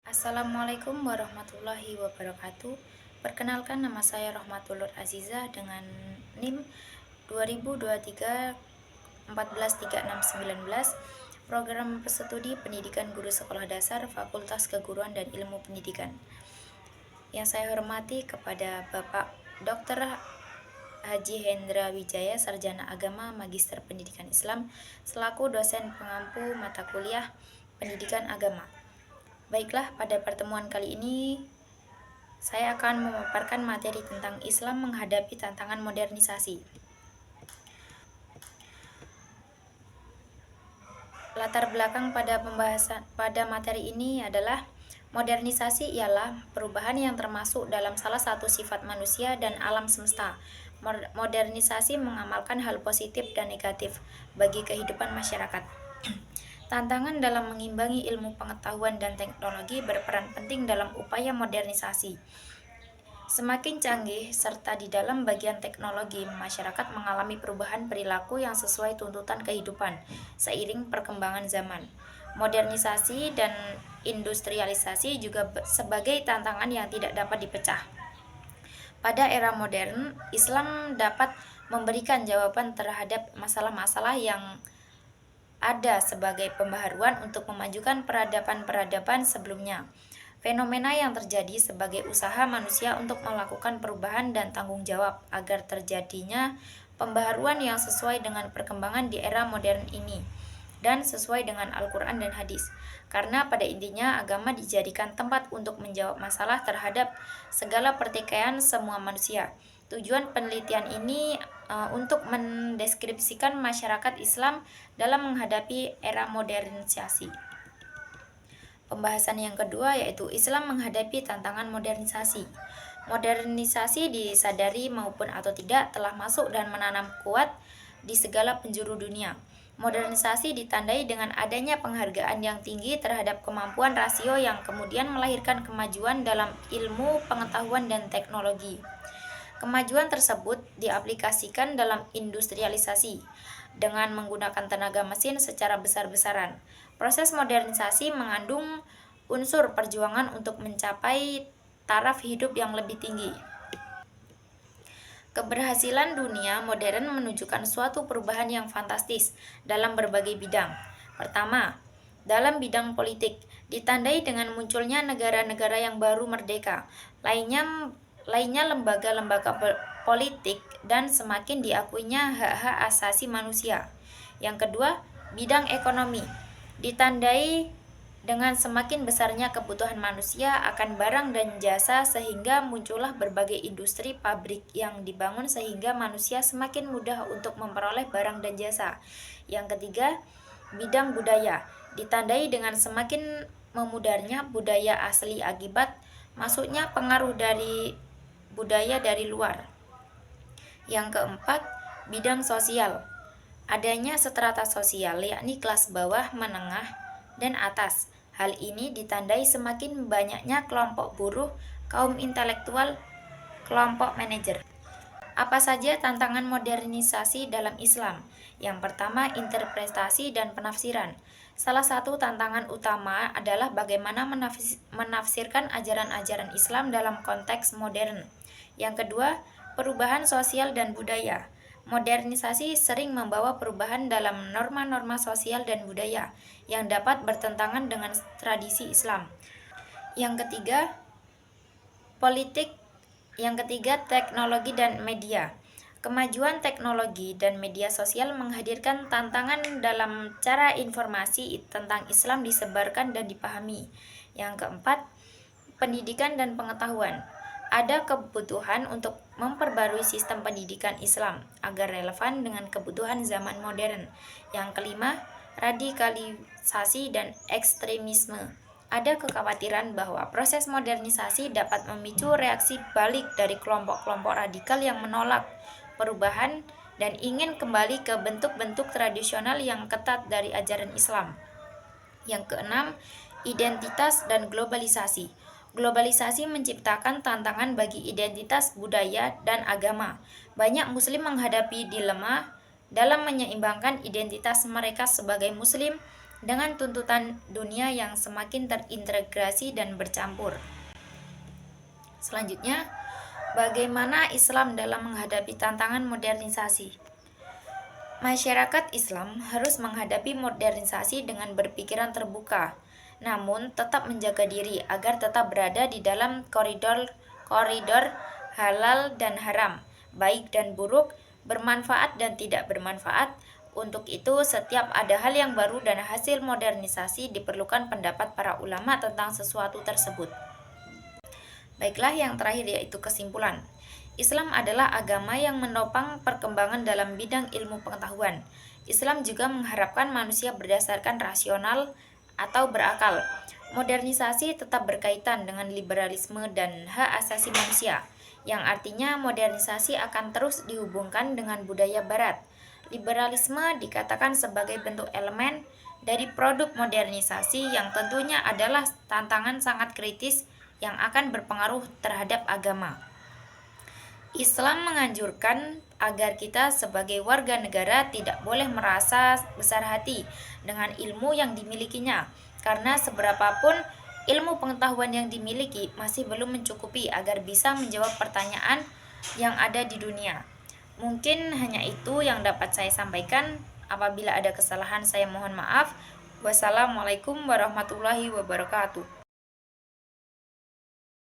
Assalamualaikum warahmatullahi wabarakatuh. Perkenalkan, nama saya Rohmatul Nur Aziza dengan NIM 2023 Program Studi Pendidikan Guru Sekolah Dasar Fakultas Keguruan dan Ilmu Pendidikan. Yang saya hormati kepada Bapak Dr. Haji Hendra Wijaya, Sarjana Agama Magister Pendidikan Islam, selaku dosen pengampu mata kuliah Pendidikan Agama. Baiklah, pada pertemuan kali ini saya akan memaparkan materi tentang Islam menghadapi tantangan modernisasi. Latar belakang pada materi ini adalah modernisasi ialah perubahan yang termasuk dalam salah satu sifat manusia dan alam semesta. Modernisasi mengamalkan hal positif dan negatif bagi kehidupan masyarakat. Tantangan dalam mengimbangi ilmu pengetahuan dan teknologi berperan penting dalam upaya modernisasi. Semakin canggih serta di dalam bagian teknologi, masyarakat mengalami perubahan perilaku yang sesuai tuntutan kehidupan seiring perkembangan zaman. Modernisasi dan industrialisasi juga sebagai tantangan yang tidak dapat dipecah. Pada era modern, Islam dapat memberikan jawaban terhadap masalah-masalah yang ada sebagai pembaharuan untuk memajukan peradaban-peradaban sebelumnya. Fenomena yang terjadi sebagai usaha manusia untuk melakukan perubahan dan tanggung jawab agar terjadinya pembaharuan yang sesuai dengan perkembangan di era modern ini dan sesuai dengan Al-Quran dan Hadis. Karena pada intinya agama dijadikan tempat untuk menjawab masalah terhadap segala pertikaian semua manusia. Tujuan penelitian ini untuk mendeskripsikan masyarakat Islam dalam menghadapi era modernisasi. Pembahasan yang kedua yaitu Islam menghadapi tantangan modernisasi. Modernisasi disadari maupun atau tidak telah masuk dan menanam kuat di segala penjuru dunia. Modernisasi ditandai dengan adanya penghargaan yang tinggi terhadap kemampuan rasio yang kemudian melahirkan kemajuan dalam ilmu, pengetahuan, dan teknologi. Kemajuan tersebut diaplikasikan dalam industrialisasi dengan menggunakan tenaga mesin secara besar-besaran. Proses modernisasi mengandung unsur perjuangan untuk mencapai taraf hidup yang lebih tinggi. Keberhasilan dunia modern menunjukkan suatu perubahan yang fantastis dalam berbagai bidang. Pertama, dalam bidang politik, ditandai dengan munculnya negara-negara yang baru merdeka. Lainnya lembaga-lembaga politik dan semakin diakuinya hak-hak asasi manusia. Yang kedua, bidang ekonomi, ditandai dengan semakin besarnya kebutuhan manusia akan barang dan jasa sehingga muncullah berbagai industri pabrik yang dibangun sehingga manusia semakin mudah untuk memperoleh barang dan jasa. Yang ketiga, bidang budaya, ditandai dengan semakin memudarnya budaya asli akibat masuknya pengaruh dari budaya dari luar. Yang keempat, bidang sosial, adanya strata sosial yakni kelas bawah, menengah, dan atas. Hal ini ditandai semakin banyaknya kelompok buruh, kaum intelektual, kelompok manajer. Apa saja tantangan modernisasi dalam Islam? Yang pertama, interpretasi dan penafsiran. Salah satu tantangan utama adalah bagaimana menafsirkan ajaran-ajaran Islam dalam konteks modern. Yang kedua, perubahan sosial dan budaya. Modernisasi sering membawa perubahan dalam norma-norma sosial dan budaya yang dapat bertentangan dengan tradisi Islam. Yang ketiga, teknologi dan media. Kemajuan teknologi dan media sosial menghadirkan tantangan dalam cara informasi tentang Islam disebarkan dan dipahami. Yang keempat, pendidikan dan pengetahuan. Ada kebutuhan untuk memperbarui sistem pendidikan Islam agar relevan dengan kebutuhan zaman modern. Yang kelima, radikalisasi dan ekstremisme. Ada kekhawatiran bahwa proses modernisasi dapat memicu reaksi balik dari kelompok-kelompok radikal yang menolak perubahan dan ingin kembali ke bentuk-bentuk tradisional yang ketat dari ajaran Islam. Yang keenam, identitas dan globalisasi. Globalisasi menciptakan tantangan bagi identitas budaya dan agama. Banyak muslim menghadapi dilema dalam menyeimbangkan identitas mereka sebagai muslim dengan tuntutan dunia yang semakin terintegrasi dan bercampur. Selanjutnya, bagaimana Islam dalam menghadapi tantangan modernisasi? Masyarakat Islam harus menghadapi modernisasi dengan berpikiran terbuka, namun tetap menjaga diri agar tetap berada di dalam koridor halal dan haram, baik dan buruk, bermanfaat dan tidak bermanfaat. Untuk itu, setiap ada hal yang baru dan hasil modernisasi diperlukan pendapat para ulama tentang sesuatu tersebut. Baiklah, yang terakhir yaitu kesimpulan. Islam adalah agama yang menopang perkembangan dalam bidang ilmu pengetahuan. Islam juga mengharapkan manusia berdasarkan rasional atau berakal. Modernisasi tetap berkaitan dengan liberalisme dan hak asasi manusia, yang artinya modernisasi akan terus dihubungkan dengan budaya barat. Liberalisme dikatakan sebagai bentuk elemen dari produk modernisasi yang tentunya adalah tantangan sangat kritis yang akan berpengaruh terhadap agama. Islam menganjurkan agar kita sebagai warga negara tidak boleh merasa besar hati dengan ilmu yang dimilikinya, karena seberapapun ilmu pengetahuan yang dimiliki masih belum mencukupi agar bisa menjawab pertanyaan yang ada di dunia. Mungkin hanya itu yang dapat saya sampaikan. Apabila ada kesalahan, saya mohon maaf. Wassalamualaikum warahmatullahi wabarakatuh.